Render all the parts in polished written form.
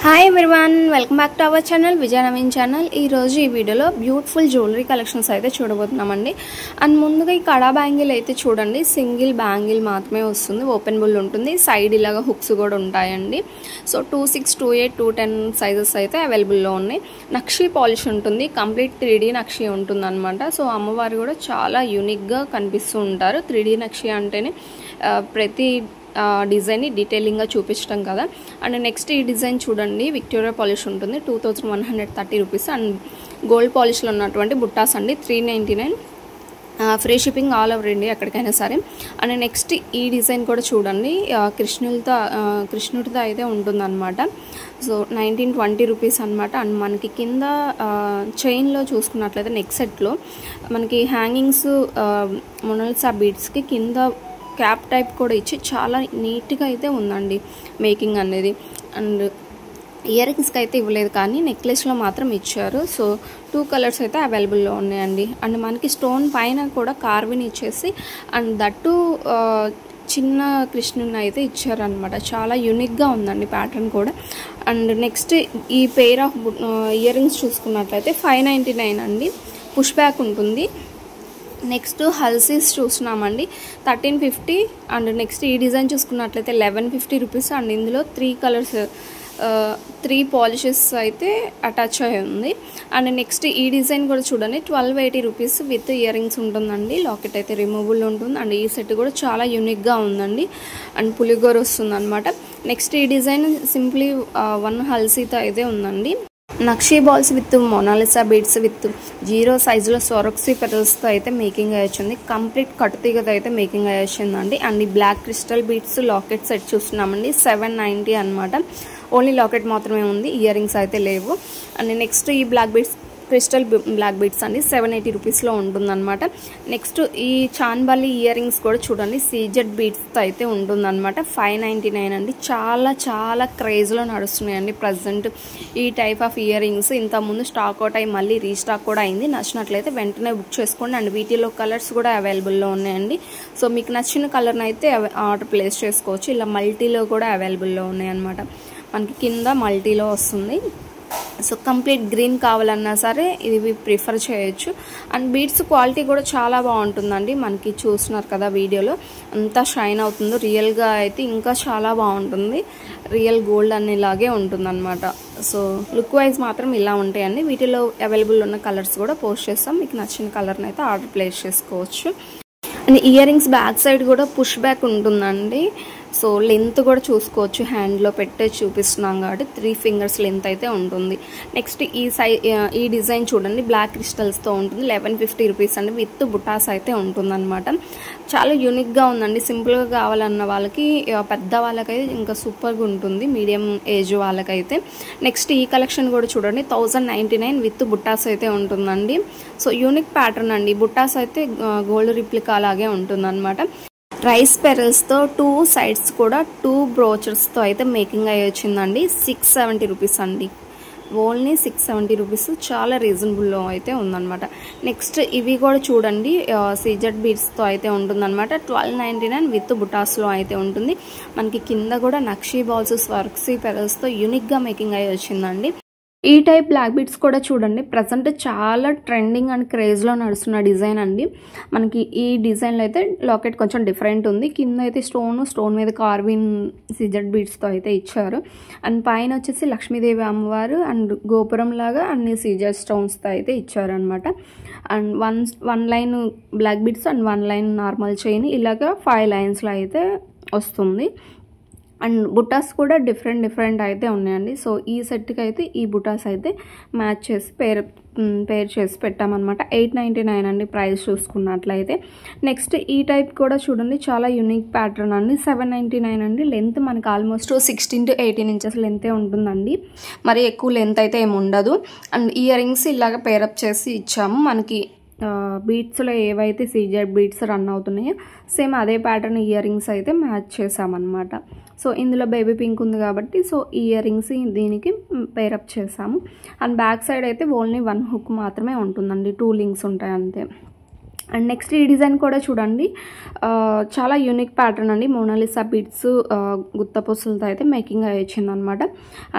Hi everyone, welcome back to our channel Vijaya Naveen channel. ఈరోజు ఈ వీడియోలో బ్యూటిఫుల్ జ్యువెలరీ కలెక్షన్స్ అయితే చూడబోతున్నామండి. అండ్ ముందుగా ఈ కడా బ్యాంగిల్ అయితే చూడండి, సింగిల్ బ్యాంగిల్ మాత్రమే వస్తుంది, ఓపెన్ బుల్ ఉంటుంది, సైడ్ ఇలాగా హుక్స్ కూడా ఉంటాయండి. సో 26, 28, 210 సైజెస్ అయితే అవైలబుల్లో ఉన్నాయి. నక్షి పాలిష్ ఉంటుంది, కంప్లీట్ 3D నక్షి ఉంటుంది అనమాట. సో అమ్మవారు కూడా చాలా యూనిక్గా కనిపిస్తూ ఉంటారు. 3D నక్షి అంటేనే ప్రతి డిజైన్ని డీటెయిలింగ్గా చూపించడం కదా. అండ్ నెక్స్ట్ ఈ డిజైన్ చూడండి, విక్టోరియా పాలిష్ ఉంటుంది, 2130 రూపీస్. అండ్ గోల్డ్ పాలిష్లో ఉన్నటువంటి బుట్టాస్ అండి, 399, free shipping all over India ఎక్కడికైనా సరే. అండ్ నెక్స్ట్ ఈ డిజైన్ కూడా చూడండి, కృష్ణుడితో అయితే ఉంటుందన్నమాట. సో 1920 రూపీస్ అనమాట. అండ్ మనకి కింద చైన్లో చూసుకున్నట్లయితే నెక్ సెట్లో మనకి హ్యాంగింగ్స్ మొనాలిసా బీడ్స్కి కింద క్యాప్ టైప్ కూడా ఇచ్చి చాలా నీట్గా అయితే ఉందండి మేకింగ్ అనేది. అండ్ ఇయర్ రింగ్స్కి అయితే ఇవ్వలేదు, కానీ నెక్లెస్లో మాత్రం ఇచ్చారు. సో 2 కలర్స్ అయితే అవైలబుల్లో ఉన్నాయండి. అండ్ మనకి స్టోన్ పైన కూడా కార్విన్ ఇచ్చేసి అండ్ దట్టు చిన్న కృష్ణుని అయితే ఇచ్చారనమాట. చాలా యూనిక్గా ఉందండి ప్యాటర్న్ కూడా. అండ్ నెక్స్ట్ ఈ పెయిర్ ఆఫ్ ఇయర్ రింగ్స్ చూసుకున్నట్లయితే 599 అండి, పుష్ బ్యాక్ ఉంటుంది. నెక్స్ట్ హల్సీస్ చూస్తున్నామండి, 1350. అండ్ నెక్స్ట్ ఈ డిజైన్ చూసుకున్నట్లయితే 1150 రూపీస్. అండ్ ఇందులో 3 కలర్స్ 3 పాలిషెస్ అయితే అటాచ్ అయి ఉంది. అండ్ నెక్స్ట్ ఈ డిజైన్ కూడా చూడండి, 1280 రూపీస్ విత్ ఇయర్ రింగ్స్ ఉంటుందండి. లాకెట్ అయితే రిమూవబుల్ ఉంటుంది. అండ్ ఈ సెట్ కూడా చాలా యూనిక్గా ఉందండి. అండ్ పులిగోర వస్తుంది అనమాట. నెక్స్ట్ ఈ డిజైన్ సింప్లీ 1 హల్సీతో అయితే ఉందండి. Nakshi balls with Mona Lisa beads with 0 సైజులో సొరక్సీ పెటల్స్తో అయితే మేకింగ్ అయ్యొచ్చింది. కంప్లీట్ కట్టుతీగతో అయితే మేకింగ్ అయ్యొచ్చిందండి. అండ్ ఈ black crystal beads locket set చూస్తున్నామండి, 790 అనమాట. ఓన్లీ లాకెట్ మాత్రమే ఉంది, ఇయర్ రింగ్స్ అయితే లేవు. అండ్ నెక్స్ట్ ఈ black beads crystal black beads అండి, 780 రూపీస్లో ఉంటుందన్నమాట. నెక్స్ట్ ఈ చాన్బాలి ఇయర్ రింగ్స్ కూడా చూడండి, సీజెడ్ బీడ్స్తో అయితే ఉంటుందన్నమాట, 599 అండి. చాలా చాలా క్రేజ్లో నడుస్తున్నాయండి ప్రజెంట్ ఈ టైప్ ఆఫ్ ఇయర్ రింగ్స్. ఇంతకుముందు స్టాక్ అవుట్ అయ్యి మళ్ళీ రీస్టాక్ కూడా అయింది. నచ్చినట్లయితే వెంటనే బుక్ చేసుకోండి. అండ్ వీటిలో కలర్స్ కూడా అవైలబుల్లో ఉన్నాయండి. సో మీకు నచ్చిన కలర్ని అయితే ఆర్డర్ ప్లేస్ చేసుకోవచ్చు. ఇలా మల్టీలో కూడా అవైలబుల్లో ఉన్నాయన్నమాట. మనకి కింద మల్టీలో వస్తుంది. సో కంప్లీట్ గ్రీన్ కావాలన్నా సరే ఇవి ప్రిఫర్ చేయొచ్చు. అండ్ బీడ్స్ క్వాలిటీ కూడా చాలా బాగుంటుందండి. మనకి చూస్తున్నారు కదా వీడియోలో, అంతా షైన్ అవుతుందో, రియల్గా అయితే ఇంకా చాలా బాగుంటుంది. రియల్ గోల్డ్ అనేలాగే ఉంటుందన్నమాట. సో లుక్ వైజ్ మాత్రం ఇలా ఉంటాయండి. వీటిలో అవైలబుల్ ఉన్న కలర్స్ కూడా పోస్ట్ చేస్తాం. మీకు నచ్చిన కలర్ని అయితే ఆర్డర్ ప్లేస్ చేసుకోవచ్చు. And ear rings back side కూడా పుష్ బ్యాక్ ఉంటుందండి. సో లెంత్ కూడా చూసుకోవచ్చు, హ్యాండ్లో పెట్టే చూపిస్తున్నాం కాబట్టి 3 ఫింగర్స్ లెంత్ అయితే ఉంటుంది. నెక్స్ట్ ఈ డిజైన్ చూడండి, బ్లాక్ క్రిస్టల్స్తో ఉంటుంది, 1150 రూపీస్ అండి, విత్ బుటాస్ అయితే ఉంటుందన్నమాట. చాలా యూనిక్గా ఉందండి. సింపుల్గా కావాలన్న వాళ్ళకి, పెద్ద వాళ్ళకైతే ఇంకా సూపర్గా ఉంటుంది, మీడియం ఏజ్ వాళ్ళకైతే. నెక్స్ట్ ఈ కలెక్షన్ కూడా చూడండి, 1099 విత్ బుటాస్ అయితే ఉంటుందండి. సో యూనిక్ ప్యాటర్న్ అండి. బుటాస్ అయితే గోల్డ్ రిప్లికా అలాగే ఉంటుందన్నమాట. రైస్ పెరల్స్తో 2 సైడ్స్ కూడా 2 బ్రోచర్స్తో అయితే మేకింగ్ అయ్యి వచ్చిందండి, 670 రూపీస్ అండి. ఓన్లీ 670 రూపీస్, చాలా రీజనబుల్లో అయితే ఉందన్నమాట. నెక్స్ట్ ఇవి కూడా చూడండి, సీజెడ్ బీడ్స్తో అయితే ఉంటుందన్నమాట, 1299 విత్ బుటాస్లో అయితే ఉంటుంది. మనకి కింద కూడా నక్షీ బాల్స్ స్వర్క్సీ పెరల్స్తో యూనిక్గా మేకింగ్ అయ్యి వచ్చిందండి. ఈ టైప్ బ్లాక్ బీడ్స్ కూడా చూడండి, ప్రజెంట్ చాలా ట్రెండింగ్ అండ్ క్రేజ్లో నడుస్తున్న డిజైన్ అండి. మనకి ఈ డిజైన్లో అయితే లాకెట్ కొంచెం డిఫరెంట్ ఉంది. కింద అయితే స్టోన్ మీద కార్విన్ సీజెడ్ బీడ్స్తో అయితే ఇచ్చారు. అండ్ పైన వచ్చేసి లక్ష్మీదేవి అమ్మవారు అండ్ గోపురం లాగా అన్ని సీజెడ్ స్టోన్స్తో అయితే ఇచ్చారనమాట. And one line black beads and 1 line normal chain, ఇలాగా 5 లైన్స్లో అయితే వస్తుంది. అండ్ బుటాస్ కూడా డిఫరెంట్ అయితే ఉన్నాయండి. సో ఈ సెట్కి అయితే ఈ బుటాస్ అయితే మ్యాచ్ చేసి పేర్ చేసి పెట్టామన్నమాట. 899 అండి ప్రైస్ చూసుకున్నట్లయితే. నెక్స్ట్ ఈ టైప్ కూడా చూడండి, చాలా యూనిక్ ప్యాటర్న్ అండి, 799 అండి. లెంత్ మనకి ఆల్మోస్ట్ 16 to 18 ఇంచెస్ లెంతే ఉంటుందండి, మరి ఎక్కువ లెంత్ అయితే ఏమి ఉండదు. అండ్ ఇయర్ రింగ్స్ ఇలాగ పేరప్ చేసి ఇచ్చాము. మనకి బీడ్స్లో ఏవైతే సీజెడ్ బీడ్స్ రన్ అవుతున్నాయో సేమ్ అదే ప్యాటర్న్ ఇయర్ రింగ్స్ అయితే మ్యాచ్ చేసామన్నమాట. సో ఇందులో బేబీ పింక్ ఉంది కాబట్టి సో ఇయర్ రింగ్స్ దీనికి పేరప్ చేసాము. అండ్ బ్యాక్ సైడ్ అయితే ఓన్లీ 1 హుక్ మాత్రమే ఉంటుందండి, 2 లింక్స్ ఉంటాయి అంతే. అండ్ నెక్స్ట్ ఈ డిజైన్ కూడా చూడండి, చాలా యూనిక్ ప్యాటర్న్ అండి. మోనాలిసా బీడ్స్ గుత్తపూసలతో అయితే మేకింగ్ వచ్చిందనమాట.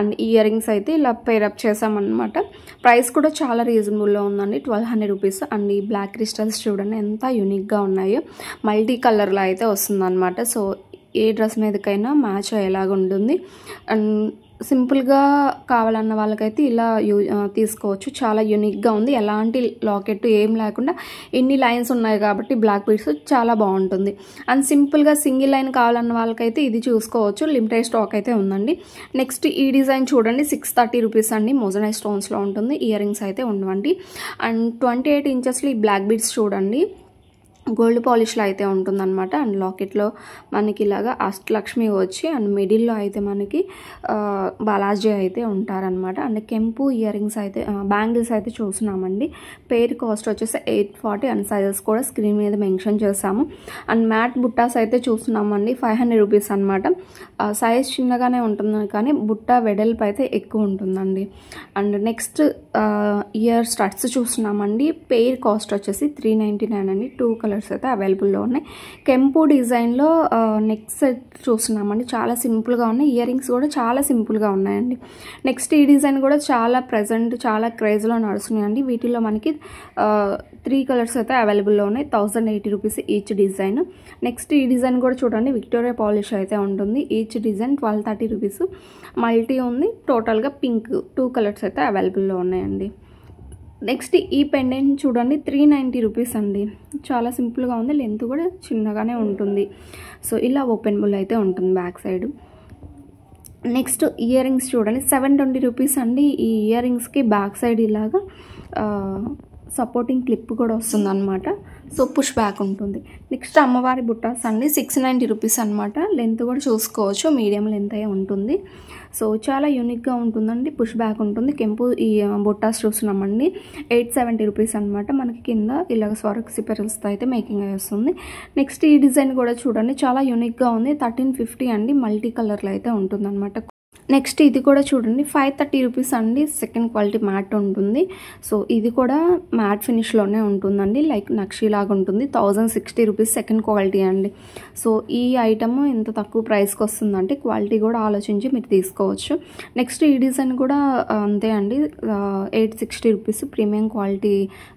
అండ్ ఇయర్ రింగ్స్ అయితే ఇలా పేరప్ చేసామన్నమాట. ప్రైస్ కూడా చాలా రీజనబుల్లో ఉందండి, 1200 రూపీస్. అండ్ ఈ బ్లాక్ క్రిస్టల్స్ చూడండి ఎంత యూనిక్గా ఉన్నాయో, మల్టీ కలర్లో అయితే వస్తుందన్నమాట. సో ఏ డ్రెస్ మీదకైనా మ్యాచ్ అయ్యేలాగా ఉంటుంది. అండ్ సింపుల్గా కావాలన్న వాళ్ళకైతే ఇలా తీసుకోవచ్చు. చాలా యూనిక్గా ఉంది, ఎలాంటి లాకెట్ ఏం లేకుండా ఎన్ని లైన్స్ ఉన్నాయి కాబట్టి బ్లాక్ బీడ్స్ చాలా బాగుంటుంది. అండ్ సింపుల్గా సింగిల్ లైన్ కావాలన్న వాళ్ళకైతే ఇది చూసుకోవచ్చు, లిమిటెడ్ స్టాక్ అయితే ఉందండి. నెక్స్ట్ ఈ డిజైన్ చూడండి, 630 రూపీస్ అండి. మోజనైట్ స్టోన్స్లో ఉంటుంది, ఇయర్ రింగ్స్ అయితే ఉండవండి. అండ్ 28 ఇంచెస్లో ఈ బ్లాక్ బీడ్స్ చూడండి, గోల్డ్ పాలిష్లో అయితే ఉంటుందన్నమాట. అండ్ లాకెట్లో మనకి ఇలాగా అష్టలక్ష్మి వచ్చి అండ్ మిడిల్లో అయితే మనకి బాలాజీ అయితే ఉంటారనమాట. అండ్ కెంపు ఇయర్ రింగ్స్ అయితే బ్యాంగిల్స్ అయితే చూస్తున్నామండి. పేర్ కాస్ట్ వచ్చేసి 840 అండ్ సైజెస్ కూడా స్క్రీన్ మీద మెన్షన్ చేసాము. అండ్ మ్యాట్ బుట్టాస్ అయితే చూస్తున్నామండి, 500 రూపీస్ అనమాట. సైజ్ చిన్నగానే ఉంటుంది కానీ బుట్ట వెడల్పు అయితే ఎక్కువ ఉంటుందండి. అండ్ నెక్స్ట్ ఇయర్ స్టడ్స్ చూస్తున్నామండి. పేర్ కాస్ట్ వచ్చేసి 399 అండి. 2 కలర్స్ అయితే అవైలబుల్లో ఉన్నాయి. కెంపు డిజైన్లో నెక్ సెట్ చూస్తున్నామండి, చాలా సింపుల్గా ఉన్నాయి. ఇయర్ రింగ్స్ కూడా చాలా సింపుల్గా ఉన్నాయండి. నెక్స్ట్ ఈ డిజైన్ కూడా చాలా ప్రజెంట్ చాలా క్రేజ్లో నడుస్తున్నాయండి. వీటిలో మనకి 3 కలర్స్ అయితే అవైలబుల్లో ఉన్నాయి. 1080 రూపీస్ ఈచ్ డిజైన్. నెక్స్ట్ ఈ డిజైన్ కూడా చూడండి, విక్టోరియా పాలిష్ అయితే ఉంటుంది. Each design 1230 rupees. మల్టీ ఉంది, టోటల్గా పింక్ 2 కలర్స్ అయితే అవైలబుల్లో ఉన్నాయండి. నెక్స్ట్ ఈ పెండెంట్ చూడండి, 390 రూపీస్ అండి. చాలా సింపుల్గా ఉంది, లెంత్ కూడా చిన్నగానే ఉంటుంది. సో ఇలా ఓపెనబుల్ అయితే ఉంటుంది back side. Next ear rings చూడండి, 720 రూపీస్ అండి. ఈ ఇయర్ రింగ్స్కి బ్యాక్ సైడ్ ఇలాగా సపోర్టింగ్ క్లిప్ కూడా వస్తుంది అనమాట. సో పుష్ బ్యాక్ ఉంటుంది. నెక్స్ట్ అమ్మవారి బుట్టాస్ అండి, 690 రూపీస్ అనమాట. లెంత్ కూడా చూసుకోవచ్చు, మీడియం లెంత్ అయ్యే ఉంటుంది. సో చాలా యూనిక్గా ఉంటుందండి, పుష్ బ్యాక్ ఉంటుంది. కెంపు ఈ బుట్టాస్ చూస్తున్నామండి, 870 రూపీస్ అనమాట. మనకి కింద ఇలాగ స్వరక్సి పెరల్స్తో అయితే మేకింగ్ వస్తుంది. నెక్స్ట్ ఈ డిజైన్ కూడా చూడండి, చాలా యూనిక్గా ఉంది. 1350 అండి, మల్టీ కలర్లో అయితే ఉంటుంది అనమాట. నెక్స్ట్ ఇది కూడా చూడండి, 530 రూపీస్ అండి. సెకండ్ క్వాలిటీ మ్యాట్ ఉంటుంది. సో ఇది కూడా మ్యాట్ ఫినిష్లోనే ఉంటుందండి, లైక్ నక్షి లాగా ఉంటుంది. 1060 రూపీస్ సెకండ్ క్వాలిటీ అండి. సో ఈ ఐటమ్ ఇంత తక్కువ ప్రైస్కి వస్తుందంటే క్వాలిటీ కూడా ఆలోచించి మీరు తీసుకోవచ్చు. నెక్స్ట్ ఈ డిజైన్ కూడా అంతే అండి, 860 రూపీస్. ప్రీమియం క్వాలిటీ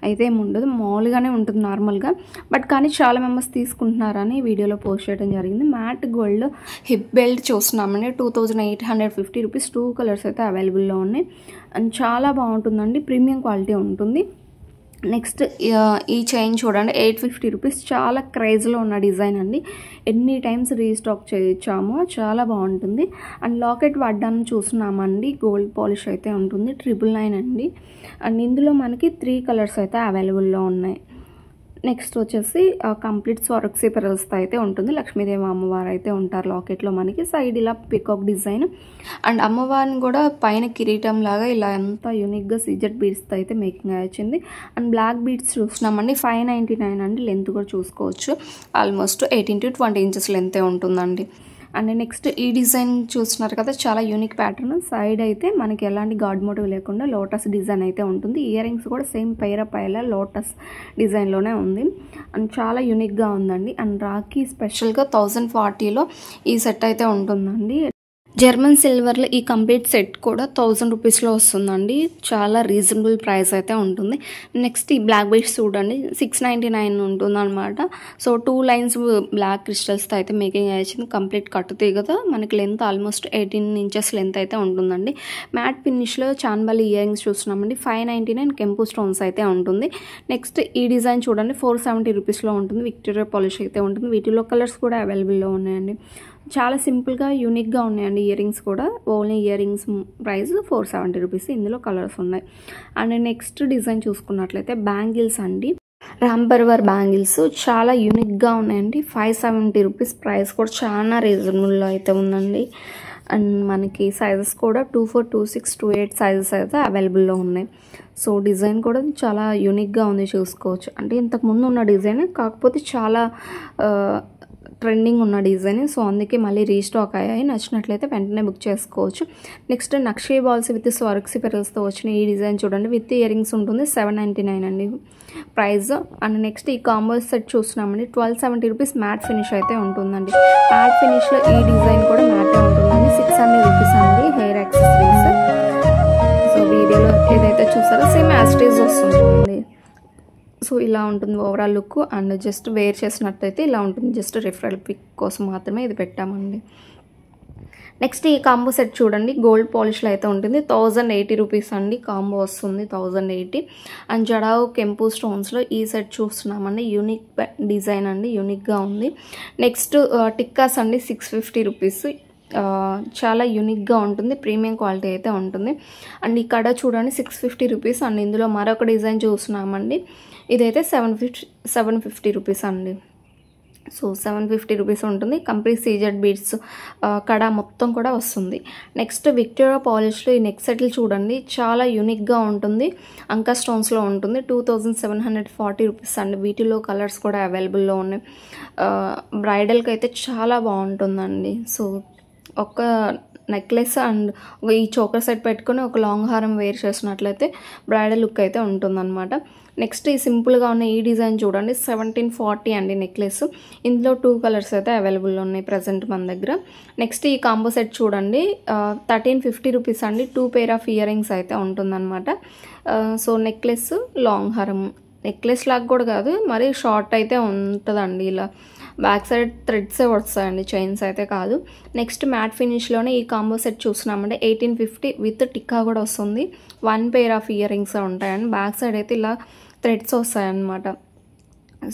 అయితే ఏమి ఉండదు, మామూలుగానే ఉంటుంది నార్మల్గా. బట్ కానీ చాలా మెంబర్స్ తీసుకుంటున్నారని వీడియోలో పోస్ట్ చేయడం జరిగింది. మ్యాట్ గోల్డ్ హిప్ బెల్ట్ చూస్తున్నామండి, 2850 రూపీస్. 2 కలర్స్ అయితే అవైలబుల్లో ఉన్నాయి. అండ్ చాలా బాగుంటుందండి, ప్రీమియం క్వాలిటీ ఉంటుంది. నెక్స్ట్ ఈ చైన్ చూడండి, 850 రూపీస్. చాలా క్రేజ్లో ఉన్న డిజైన్ అండి, ఎన్ని టైమ్స్ రీస్టాక్ చేయించామో, చాలా బాగుంటుంది. అండ్ లాకెట్ వాడడానికి చూస్తున్నామండి, గోల్డ్ పాలిష్ అయితే ఉంటుంది, 999 అండి. అండ్ ఇందులో మనకి 3 కలర్స్ అయితే అవైలబుల్లో ఉన్నాయి. నెక్స్ట్ వచ్చేసి కంప్లీట్ స్వరక్సి పెరల్స్తో అయితే ఉంటుంది. లక్ష్మీదేవి అమ్మవారు అయితే ఉంటారు లాకెట్లో. మనకి సైడ్ ఇలా పికాక్ డిజైన్. అండ్ అమ్మవారిని కూడా పైన కిరీటం లాగా ఇలా ఎంత యూనిక్గా సీజెడ్ బీడ్స్తో అయితే మేకింగ్ వచ్చింది. అండ్ బ్లాక్ బీడ్స్ చూస్తున్నామండి, 599 అండి. లెంత్ కూడా చూసుకోవచ్చు, ఆల్మోస్ట్ 18 to 20 ఇంచెస్ లెంతే ఉంటుందండి. అండ్ నెక్స్ట్ ఈ డిజైన్ చూస్తున్నారు కదా, చాలా యూనిక్ ప్యాటర్న్. సైడ్ అయితే మనకి ఎలాంటి గాడ్ మోటివ్ లేకుండా లోటస్ డిజైన్ అయితే ఉంటుంది. ఇయర్ రింగ్స్ కూడా సేమ్ పైల లోటస్ డిజైన్లోనే ఉంది. అండ్ చాలా యూనిక్గా ఉందండి. అండ్ రాఖీ స్పెషల్గా 1040లో ఈ సెట్ అయితే ఉంటుందండి. జర్మన్ సిల్వర్లో ఈ కంప్లీట్ సెట్ కూడా 1000 రూపీస్లో వస్తుందండి. చాలా రీజనబుల్ ప్రైస్ అయితే ఉంటుంది. నెక్స్ట్ ఈ బ్లాక్ బీడ్స్ చూడండి, 699 ఉంటుంది అనమాట. సో 2 లైన్స్ బ్లాక్ క్రిస్టల్స్తో అయితే మేకింగ్ అయ్యింది. కంప్లీట్ కట్టుతాయి కదా, మనకి లెంత్ ఆల్మోస్ట్ 18 ఇంచెస్ లెంత్ అయితే ఉంటుందండి. మ్యాట్ ఫినిష్లో చాన్బాలి ఇయర్ రింగ్స్ చూస్తున్నామండి, 599. కెంపు స్టోన్స్ అయితే ఉంటుంది. నెక్స్ట్ ఈ డిజైన్ చూడండి, 470 రూపీస్లో ఉంటుంది. విక్టోరియా పాలిష్ అయితే ఉంటుంది. వీటిలో కలర్స్ కూడా అవైలబుల్లో ఉన్నాయండి. చాలా సింపుల్గా యూనిక్గా ఉన్నాయండి. ఇయర్ రింగ్స్ కూడా only ear rings price 470 rupees. ఇందులో కలర్స్ ఉన్నాయి. అండ్ నెక్స్ట్ డిజైన్ చూసుకున్నట్లయితే బ్యాంగిల్స్ అండి, రాంబర్వర్ బ్యాంగిల్స్ చాలా యూనిక్గా ఉన్నాయండి. 570 రూపీస్. ప్రైస్ కూడా చాలా రీజనబుల్లో అయితే ఉందండి. అండ్ మనకి సైజెస్ కూడా 24, 26, 28 సైజెస్ అయితే అవైలబుల్లో ఉన్నాయి. సో డిజైన్ కూడా చాలా యూనిక్గా ఉంది, చూసుకోవచ్చు. అంటే ఇంతకుముందు ఉన్న డిజైన్, కాకపోతే చాలా ట్రెండింగ్ ఉన్న డిజైన్. సో అందుకే మళ్ళీ రీస్టాక్ అయ్యాయి. నచ్చినట్లయితే వెంటనే బుక్ చేసుకోవచ్చు. నెక్స్ట్ నక్షీ బాల్స్ విత్ స్వర్క్సీ పెరల్స్తో వచ్చిన ఈ డిజైన్ చూడండి. విత్ ఇయర్ రింగ్స్ ఉంటుంది. 799 అండి ప్రైస్. అండ్ నెక్స్ట్ ఈ కాంబో సెట్ చూస్తున్నామండి. 1270 రూపీస్ మ్యాట్ ఫినిష్ అయితే ఉంటుందండి. మ్యాట్ ఫినిష్లో ఈ డిజైన్ కూడా మ్యాటే ఉంటుందండి. 600 రూపీస్ అండి హెయిర్ యాక్సెసరీస్. సో వీడియోలో ఏదైతే చూసారో సేమ్ యాస్టేజ్ వస్తుందండి. సో ఇలా ఉంటుంది overall look. And just wear చేసినట్టయితే ఇలా ఉంటుంది. జస్ట్ రిఫరల్ పిక్ కోసం మాత్రమే ఇది పెట్టామండి. నెక్స్ట్ ఈ కాంబో సెట్ చూడండి. గోల్డ్ పాలిష్లో అయితే ఉంటుంది. 1080 రూపీస్ అండి కాంబో వస్తుంది. 1080. అండ్ జడావు కెంపు స్టోన్స్లో ఈ సెట్ చూస్తున్నామండి. యూనిక్ డిజైన్ అండి, యూనిక్గా ఉంది. నెక్స్ట్ టిక్కాస్ అండి, 650 రూపీస్. చాలా యూనిక్గా ఉంటుంది. ప్రీమియం క్వాలిటీ అయితే ఉంటుంది. అండ్ ఇక్కడ చూడండి 650 రూపీస్. అండ్ ఇందులో మరొక డిజైన్ చూస్తున్నామండి. ఇదైతే 750 రూపీస్ అండి. సో 750 రూపీస్ ఉంటుంది. కంప్లీట్ సీజెడ్ బీడ్స్ కడ మొత్తం కూడా వస్తుంది. నెక్స్ట్ విక్టోరియా పాలిష్లో ఈ నెక్ సెట్లు చూడండి. చాలా యూనిక్గా ఉంటుంది. అంకా స్టోన్స్లో ఉంటుంది. 2740 రూపీస్ అండి. వీటిలో కలర్స్ కూడా అవైలబుల్లో ఉన్నాయి. బ్రైడల్కి అయితే చాలా బాగుంటుందండి. సో ఒక నెక్లెస్ అండ్ ఈ చోకర్ సెట్ పెట్టుకొని ఒక లాంగ్ హారం వేర్ చేసినట్లయితే బ్రైడల్ లుక్ అయితే ఉంటుందన్నమాట. నెక్స్ట్ ఈ సింపుల్గా ఉన్న ఈ డిజైన్ చూడండి. 1740 అండి నెక్లెస్. ఇందులో 2 కలర్స్ అయితే అవైలబుల్ ఉన్నాయి ప్రజెంట్ మన దగ్గర. నెక్స్ట్ ఈ కాంబో సెట్ చూడండి. 1350 రూపీస్ అండి. 2 పేర్ ఆఫ్ ఇయర్ రింగ్స్ అయితే ఉంటుందన్నమాట. సో నెక్లెస్, లాంగ్ హారం. నెక్లెస్ లాగా కూడా కాదు, మరీ షార్ట్ అయితే ఉంటుందండి. ఇలా బ్యాక్ సైడ్ థ్రెడ్సే వస్తాయండి, చైన్స్ అయితే కాదు. నెక్స్ట్ మ్యాట్ ఫినిష్లోనే ఈ కాంబో సెట్ చూస్తున్నామంటే 1850 విత్ టిక్కా కూడా వస్తుంది. 1 పేర్ ఆఫ్ ఇయర్ రింగ్స్ ఉంటాయండి. బ్యాక్ సైడ్ అయితే ఇలా థ్రెడ్స్ వస్తాయన్నమాట.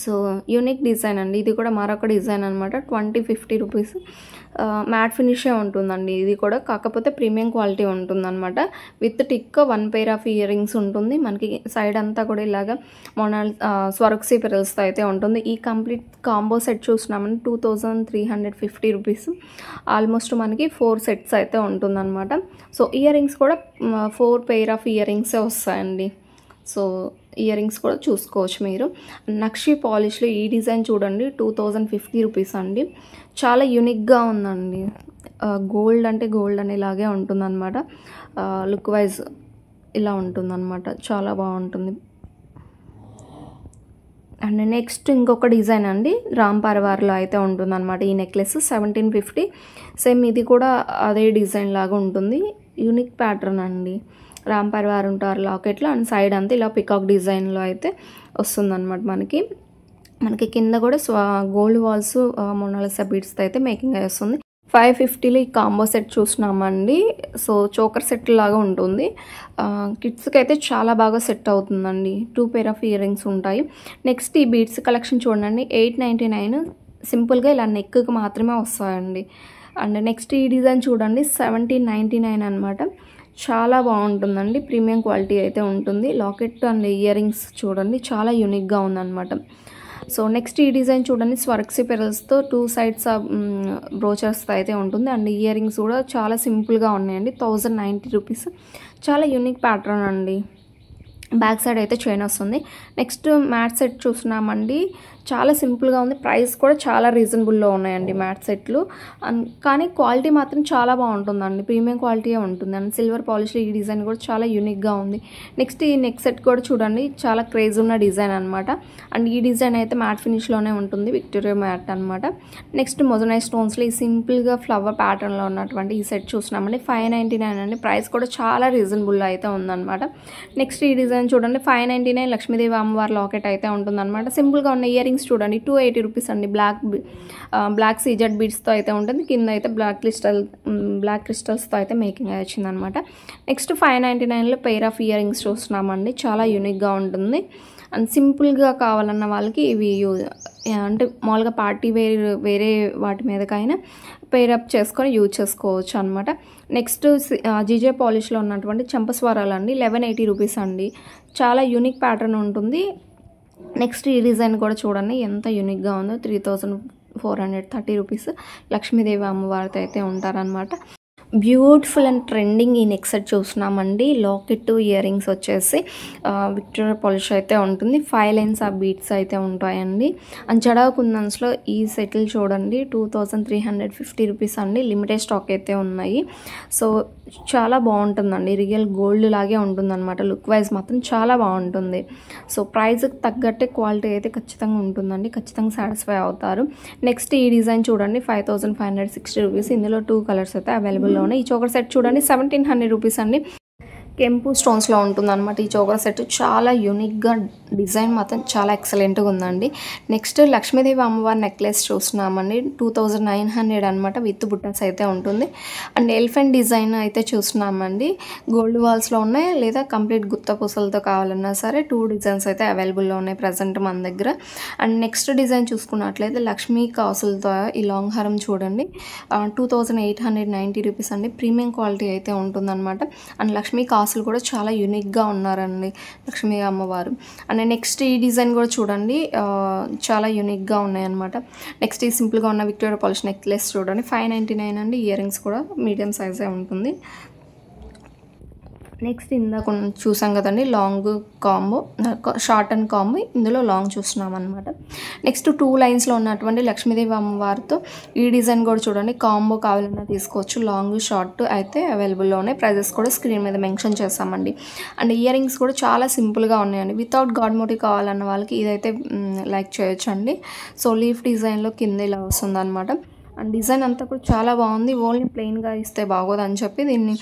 సో యూనిక్ డిజైన్ అండి. ఇది కూడా మరొక డిజైన్ అనమాట. 2050 రూపీస్. మ్యాట్ ఫినిషే ఉంటుందండి ఇది కూడా, కాకపోతే ప్రీమియం క్వాలిటీ ఉంటుందన్నమాట. With tick 1 pair of ear rings ఉంటుంది. మనకి సైడ్ అంతా కూడా ఇలాగా స్వర్క్సీ పెరల్స్తో అయితే ఉంటుంది. ఈ కంప్లీట్ కాంబో సెట్ చూసినామని 2350 రూపీస్. ఆల్మోస్ట్ మనకి 4 సెట్స్ అయితే ఉంటుందన్నమాట. సో ఇయర్ రింగ్స్ కూడా 4 పేర్ ఆఫ్ ఇయర్ రింగ్సే వస్తాయండి. సో ఇయర్ రింగ్స్ కూడా చూసుకోవచ్చు మీరు. నక్షీ పాలిష్లో ఈ డిజైన్ చూడండి. 2050 రూపీస్ అండి. చాలా యూనిక్గా ఉందండి. గోల్డ్ అంటే గోల్డ్ అనేలాగే ఉంటుందన్నమాట. లుక్ వైజ్ ఇలా ఉంటుందన్నమాట. చాలా బాగుంటుంది. అండ్ నెక్స్ట్ ఇంకొక డిజైన్ అండి. రామ్ పర్వార్లో అయితే ఉంటుందన్నమాట ఈ నెక్లెస్. 1750. సేమ్ ఇది కూడా అదే డిజైన్ లాగా ఉంటుంది. యూనిక్ ప్యాటర్న్ అండి. రామ్ పర్వార్ ఉంటారు లాకెట్లో. అండ్ సైడ్ అంతా ఇలా పికాక్ డిజైన్లో అయితే వస్తుందన్నమాట. మనకి కింద కూడా గోల్డ్ వాల్స్ మొనాలిసా బీడ్స్తో అయితే మేకింగ్ వస్తుంది. 550లో ఈ కాంబో సెట్ చూసినామండి. సో చోకర్ సెట్ లాగా ఉంటుంది. కిడ్స్కి అయితే చాలా బాగా సెట్ అవుతుందండి. 2 పేర్ ఆఫ్ ఇయర్ రింగ్స్ ఉంటాయి. నెక్స్ట్ ఈ బీడ్స్ కలెక్షన్ చూడండి. 899 సింపుల్గా ఇలా నెక్కి మాత్రమే వస్తాయండి. అండ్ నెక్స్ట్ ఈ డిజైన్ చూడండి. 1799 అనమాట. చాలా బాగుంటుందండి. ప్రీమియం క్వాలిటీ అయితే ఉంటుంది. లాకెట్ అండ్ ఇయర్ రింగ్స్ చూడండి. చాలా యూనిక్గా ఉందన్నమాట. సో నెక్స్ట్ ఈ డిజైన్ చూడండి. స్వర్క్సీ పెరల్స్తో 2 సైడ్స్ బ్రోచర్స్తో అయితే ఉంటుంది. అండ్ ఇయర్ రింగ్స్ కూడా చాలా సింపుల్గా ఉన్నాయండి. 1090 రూపీస్. చాలా యూనిక్ ప్యాటర్న్ అండి. బ్యాక్ సైడ్ అయితే చైన్ వస్తుంది. నెక్స్ట్ మ్యాట్ సెట్ చూస్తున్నామండి. చాలా సింపుల్గా ఉంది. ప్రైస్ కూడా చాలా రీజనబుల్లో ఉన్నాయండి మ్యాట్ సెట్లు. కానీ క్వాలిటీ మాత్రం చాలా బాగుంటుందండి. ప్రీమియం క్వాలిటీయే ఉంటుంది. అండ్ సిల్వర్ పాలిష్లో ఈ డిజైన్ కూడా చాలా యూనిక్గా ఉంది. నెక్స్ట్ ఈ నెక్ సెట్ కూడా చూడండి. చాలా క్రేజ్ ఉన్న డిజైన్ అనమాట. అండ్ ఈ డిజైన్ అయితే మ్యాట్ ఫినిష్లోనే ఉంటుంది. విక్టోరియా మ్యాట్ అనమాట. నెక్స్ట్ మొజనైజ్ స్టోన్స్లో ఈ సింపుల్గా ఫ్లవర్ ప్యాటర్న్లో ఉన్నటువంటి ఈ సెట్ చూస్తున్నామండి. 599 అండి. ప్రైస్ కూడా చాలా రీజనబుల్లో అయితే ఉందన్నమాట. నెక్స్ట్ ఈ డిజైన్ చూడండి. 599 లక్ష్మీదేవి అమ్మవారి లాకెట్ అయితే ఉంటుందన్నమాట. సింపుల్గా ఉన్న ఇయర్ రింగ్స్ చూడండి. 280 రూపీస్ అండి. బ్లాక్ సీజెడ్ బీడ్స్తో అయితే ఉంటుంది. కింద అయితే బ్లాక్ క్రిస్టల్స్తో అయితే మేకింగ్ వచ్చిందనమాట. నెక్స్ట్ 599లో పెయిర్ ఆఫ్ ఇయర్ రింగ్స్ చూస్తున్నామండి. చాలా యూనిక్గా ఉంటుంది. అండ్ సింపుల్గా కావాలన్న వాళ్ళకి ఇవి అంటే మామూలుగా పార్టీ వేరే వాటి మీదకైనా పేరప్ చేసుకొని యూజ్ చేసుకోవచ్చు అనమాట. నెక్స్ట్ జీజే పాలిష్లో ఉన్నటువంటి చంపస్వరాలు అండి. 1180 రూపీస్ అండి. చాలా యూనిక్ ప్యాటర్న్ ఉంటుంది. నెక్స్ట్ ఈ డిజైన్ కూడా చూడండి ఎంత యూనిక్గా ఉందో. 3430 రూపీస్. లక్ష్మీదేవి అమ్మవారితో అయితే ఉంటారనమాట. బ్యూటిఫుల్ అండ్ ట్రెండింగ్ ఈ నెక్ సెట్ చూస్తున్నామండి. లాకెట్ ఇయర్ రింగ్స్ వచ్చేసి విక్టోరియా పాలిష్ అయితే ఉంటుంది. 5 లైన్స్ ఆ బీట్స్ అయితే ఉంటాయండి. అండ్ జడా కుందన్స్లో ఈ సెటిల్ చూడండి 2350 రూపీస్ అండి. లిమిటెడ్ స్టాక్ అయితే ఉన్నాయి. సో చాలా బాగుంటుందండి. రియల్ గోల్డ్ లాగే ఉంటుందన్నమాట. లుక్ వైజ్ మాత్రం చాలా బాగుంటుంది. సో ప్రైస్కి తగ్గట్టే క్వాలిటీ అయితే ఖచ్చితంగా ఉంటుందండి. ఖచ్చితంగా సాటిస్ఫై అవుతారు. నెక్స్ట్ ఈ డిజైన్ చూడండి 5560 రూపీస్. ఇందులో 2 కలర్స్ అయితే అవైలబుల్లో ఉన్నాయి. ఈ చోకర్ సెట్ చూడండి 1700 రూపీస్ అండి. కెంపు స్టోన్స్లో ఉంటుందన్నమాట ఈ చోకర్ సెట్. చాలా యూనిక్గా డిజైన్ మాత్రం చాలా ఎక్సలెంట్గా ఉందండి. నెక్స్ట్ లక్ష్మీదేవి అమ్మవారి నెక్లెస్ చూస్తున్నామండి. 2900 అనమాట. విత్ బుట్టన్స్ అయితే ఉంటుంది. అండ్ ఎలిఫెంట్ డిజైన్ అయితే చూస్తున్నామండి. గోల్డ్ వాల్స్లో ఉన్నాయి, లేదా కంప్లీట్ గుత్త పూసలతో కావాలన్నా సరే 2 డిజైన్స్ అయితే అవైలబుల్లో ఉన్నాయి ప్రజెంట్ మన దగ్గర. అండ్ నెక్స్ట్ డిజైన్ చూసుకున్నట్లయితే లక్ష్మీ కాసులతో ఈ లాంగ్ హారం చూడండి 2890 రూపీస్ అండి. ప్రీమియం క్వాలిటీ అయితే ఉంటుందన్నమాట. అండ్ లక్ష్మీ కాసులు కూడా చాలా యూనిక్గా ఉన్నారండి లక్ష్మీ అమ్మవారు. అండ్ నెక్స్ట్ ఈ డిజైన్ కూడా చూడండి చాలా యూనిక్గా ఉన్నాయన్నమాట. నెక్స్ట్ ఈ సింపుల్గా ఉన్న విక్టోరియా పాలిష్ నెక్లెస్ చూడండి 599 అండి. ఇయర్ రింగ్స్ కూడా మీడియం సైజే ఉంటుంది. నెక్స్ట్ ఇందాక చూసాం కదండి long combo, short and combo. ఇందులో లాంగ్ చూస్తున్నాం అనమాట. నెక్స్ట్ 2 లైన్స్లో ఉన్నటువంటి లక్ష్మీదేవి అమ్మవారితో ఈ డిజైన్ కూడా చూడండి. కాంబో కావాలన్నా తీసుకోవచ్చు. లాంగ్ షార్ట్ అయితే అవైలబుల్లో ఉన్నాయి. ప్రైజెస్ కూడా స్క్రీన్ మీద మెన్షన్ చేస్తామండి. అండ్ ఇయర్ రింగ్స్ కూడా చాలా సింపుల్గా ఉన్నాయండి. వితౌట్ గాడ్ మోటివ్ కావాలన్న వాళ్ళకి ఇదైతే లైక్ చేయొచ్చు అండి. సో లీఫ్ డిజైన్లో కింద ఇలా వస్తుంది అనమాట. అండ్ డిజైన్ అంతా కూడా చాలా బాగుంది. ఓన్లీ ప్లెయిన్గా ఇస్తే బాగోదు అని చెప్పి దీన్ని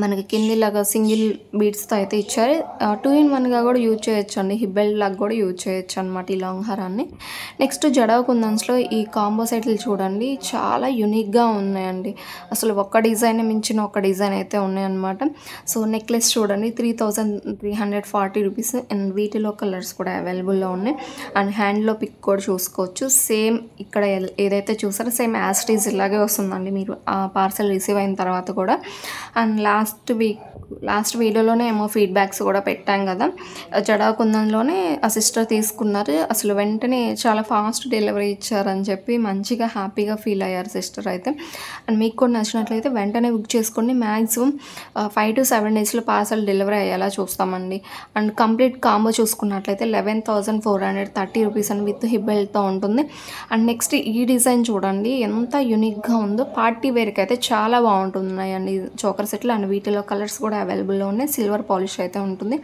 మనకి కిందిలాగా సింగిల్ బీడ్స్తో అయితే ఇచ్చారు. 2-in-1గా కూడా యూజ్ చేయొచ్చు అండి. హిబ్బెల్ లాగా కూడా యూజ్ చేయొచ్చు అనమాట ఈ లాంగ్ హారాన్ని. నెక్స్ట్ జడా కుందన్స్లో ఈ కాంబో సెట్లు చూడండి చాలా యూనిక్గా ఉన్నాయండి. అసలు ఒక్క డిజైన్ మించిన ఒక డిజైన్ అయితే ఉన్నాయన్నమాట. సో నెక్లెస్ చూడండి 3340 రూపీస్. అండ్ వీటిలో కలర్స్ కూడా అవైలబుల్లో ఉన్నాయి. అండ్ హ్యాండ్లో పిక్ కూడా చూసుకోవచ్చు. సేమ్ ఇక్కడ ఏదైతే చూసారో సేమ్ యాజ్ ఇట్ ఈజ్ ఇలాగే వస్తుందండి మీరు ఆ పార్సల్ రిసీవ్ అయిన తర్వాత కూడా. అండ్ లాస్ట్ వీడియోలోనే ఏమో ఫీడ్బ్యాక్స్ కూడా పెట్టాం కదా. జడా కుందన్లోనే ఆ సిస్టర్ తీసుకున్నారు. అసలు వెంటనే చాలా ఫాస్ట్ డెలివరీ ఇచ్చారని చెప్పి మంచిగా హ్యాపీగా ఫీల్ అయ్యారు సిస్టర్ అయితే. అండ్ మీకు కూడా నచ్చినట్లయితే వెంటనే బుక్ చేసుకోండి. మ్యాక్సిమం 5 to 7 డేస్లో పార్సల్ డెలివరీ అయ్యేలా చూస్తామండి. అండ్ కంప్లీట్ కాంబో చూసుకున్నట్లయితే 11,430 రూపీస్ అని విత్ హిబ్బెల్తో ఉంటుంది. అండ్ నెక్స్ట్ ఈ డిజైన్ చూడండి ఎంత యూనిక్గా ఉందో. పార్టీ వేర్కి అయితే చాలా బాగుంటున్నాయండి చోకర్ సెట్లు. అండ్ వీటిలో కలర్స్ కూడా అవైలబుల్లో ఉన్నాయి. సిల్వర్ పాలిష్ అయితే ఉంటుంది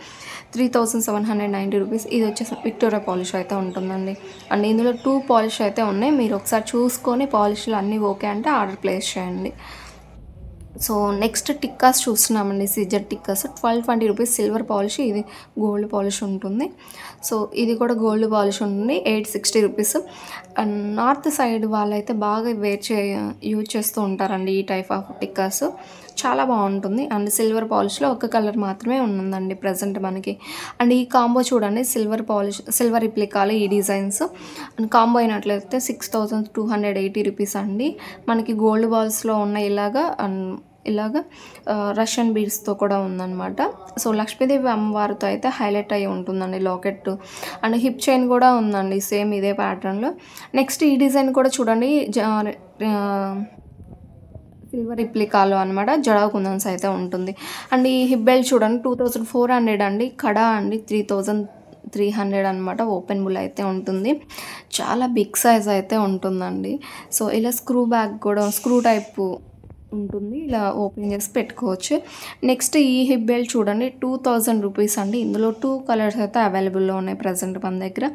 3790 రూపీస్. ఇది వచ్చేసి విక్టోరియా పాలిష్ అయితే ఉంటుందండి. అండ్ ఇందులో 2 పాలిష్ అయితే ఉన్నాయి. మీరు ఒకసారి చూసుకొని పాలిష్లు అన్నీ ఓకే అంటే ఆర్డర్ ప్లేస్ చేయండి. సో నెక్స్ట్ టిక్కాస్ చూస్తున్నామండి. సిజర్ టిక్కాస్ 1220 రూపీస్. సిల్వర్ పాలిష్, ఇది గోల్డ్ పాలిష్ ఉంటుంది. సో ఇది కూడా గోల్డ్ పాలిష్ ఉంటుంది 860 రూపీస్. అండ్ నార్త్ సైడ్ వాళ్ళైతే బాగా యూజ్ చేస్తూ ఉంటారండి ఈ టైప్ ఆఫ్ టిక్కాస్. చాలా బాగుంటుంది. అండ్ సిల్వర్ పాలిష్లో ఒక కలర్ మాత్రమే ఉందండి ప్రజెంట్ మనకి. అండ్ ఈ కాంబో చూడండి సిల్వర్ పాలిష్, సిల్వర్ రిప్లికాలు ఈ డిజైన్స్. అండ్ కాంబో అయినట్లయితే 6280 రూపీస్ అండి. మనకి గోల్డ్ బాల్స్లో ఉన్న ఇలాగా రష్యన్ బీడ్స్తో కూడా ఉందన్నమాట. సో లక్ష్మీదేవి అమ్మవారితో అయితే హైలైట్ అయ్యి ఉంటుందండి లాకెట్. అండ్ హిప్ చైన్ కూడా ఉందండి సేమ్ ఇదే ప్యాటర్న్లో. నెక్స్ట్ ఈ డిజైన్ కూడా చూడండి సిల్వర్ రిప్లికాలో అనమాట. జడా కుందన్స్ అయితే ఉంటుంది. అండ్ ఈ హిబ్బెల్ చూడండి 2400 అండి. కడా అండి 3300 అనమాట. ఓపెన్ బుల్ అయితే ఉంటుంది. చాలా బిగ్ సైజ్ అయితే ఉంటుందండి. సో ఇలా స్క్రూ టైప్ ఉంటుంది. ఇలా ఓపెన్ చేసి పెట్టుకోవచ్చు. నెక్స్ట్ ఈ హిబ్బెల్ చూడండి 2000 రూపీస్ అండి. ఇందులో 2 కలర్స్ అయితే అవైలబుల్లో ఉన్నాయి ప్రజెంట్ మన దగ్గర.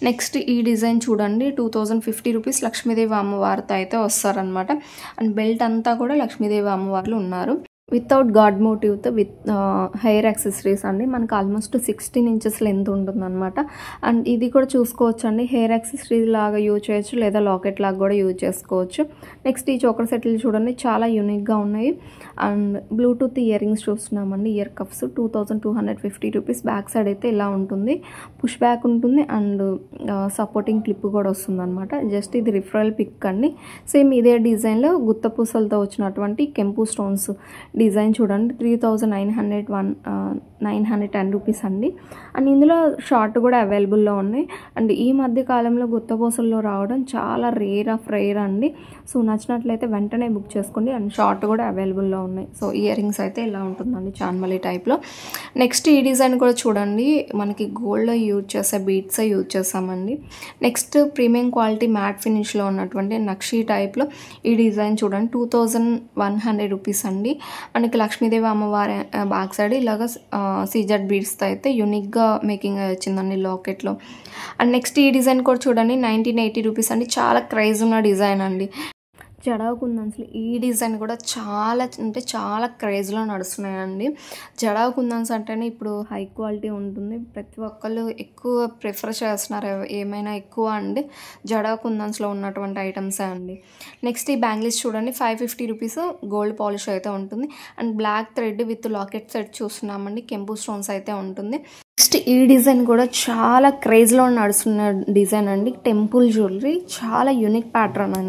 నెక్స్ట్ ఈ డిజైన్ చూడండి 2050 రూపీస్. లక్ష్మీదేవి అమ్మవారితో అయితే వస్తారనమాట. అండ్ బెల్ట్ అంతా కూడా లక్ష్మీదేవి అమ్మవార్లు ఉన్నారు. వితౌట్ గాడ్ మోటివ్తో విత్ హెయిర్ యాక్సెసరీస్ అండి. మనకు ఆల్మోస్ట్ 16 ఇంచెస్ లెంత్ ఉంటుందన్నమాట. అండ్ ఇది కూడా చూసుకోవచ్చు అండి. హెయిర్ యాక్సెసరీ లాగా యూజ్ చేయొచ్చు, లేదా లాకెట్ లాగా కూడా యూజ్ చేసుకోవచ్చు. నెక్స్ట్ ఈ చోకర్ సెట్లు చూడండి చాలా యూనిక్గా ఉన్నాయి. అండ్ బ్లూటూత్ ఇయర్ రింగ్స్ చూస్తున్నామండి. Ear cups 2250 rupees. Back side అయితే ఇలా ఉంటుంది. పుష్ బ్యాక్ ఉంటుంది. అండ్ సపోర్టింగ్ క్లిప్ కూడా వస్తుంది అనమాట. జస్ట్ ఇది రిఫరల్ పిక్ అండి. సేమ్ ఇదే డిజైన్లో గుత్త పూసలతో వచ్చినటువంటి కెంపు స్టోన్స్ డిజైన్ చూడండి 3910 రూపీస్ అండి. అండ్ ఇందులో షార్ట్ కూడా అవైలబుల్లో ఉన్నాయి. అండ్ ఈ మధ్య కాలంలో గుత్తపూసల్లో రావడం చాలా రేర్ అండి. సో నచ్చినట్లయితే వెంటనే బుక్ చేసుకోండి. అండ్ షార్ట్ కూడా అవైలబుల్లో ఉన్నాయి. సో ఇయర్ రింగ్స్ అయితే ఇలా ఉంటుందండి చాన్మలి టైప్లో. నెక్స్ట్ ఈ డిజైన్ కూడా చూడండి, మనకి గోల్డ్లో యూజ్ చేసే బీట్స్ యూజ్ చేస్తామండి. నెక్స్ట్ ప్రీమియం క్వాలిటీ మ్యాట్ ఫినిష్లో ఉన్నటువంటి నక్షి టైప్లో ఈ డిజైన్ చూడండి 2100 రూపీస్ అండి. మనకి లక్ష్మీదేవి అమ్మవారి బ్యాక్ సైడ్ ఇలాగ సీజెడ్ బీడ్స్తో అయితే యూనిక్గా మేకింగ్ వచ్చిందండి లాకెట్లో. అండ్ నెక్స్ట్ ఈ డిజైన్ కూడా చూడండి 1980 రూపీస్ అండి. చాలా క్రేజ్ ఉన్న డిజైన్ అండి. జడావు కుందన్స్లో ఈ డిజైన్ కూడా చాలా అంటే చాలా క్రేజ్లో నడుస్తున్నాయండి. జడావు కుందన్స్ అంటేనే ఇప్పుడు హై క్వాలిటీ ఉంటుంది, ప్రతి ఒక్కళ్ళు ఎక్కువ ప్రిఫర్ చేస్తున్నారు. ఏమైనా ఎక్కువ అండి జడావు కుందన్స్లో ఉన్నటువంటి ఐటమ్సే అండి. నెక్స్ట్ ఈ బ్యాంగిల్స్ చూడండి 550 రూపీస్ గోల్డ్ పాలిష్ అయితే ఉంటుంది. And black thread with locket set చూస్తున్నామండి, కెంపు స్టోన్స్ అయితే ఉంటుంది. నెక్స్ట్ ఈ డిజైన్ కూడా చాలా క్రేజ్లో నడుస్తున్న డిజైన్ అండి, టెంపుల్ జ్యువెలరీ, చాలా యూనిక్ ప్యాటర్న్ అండి.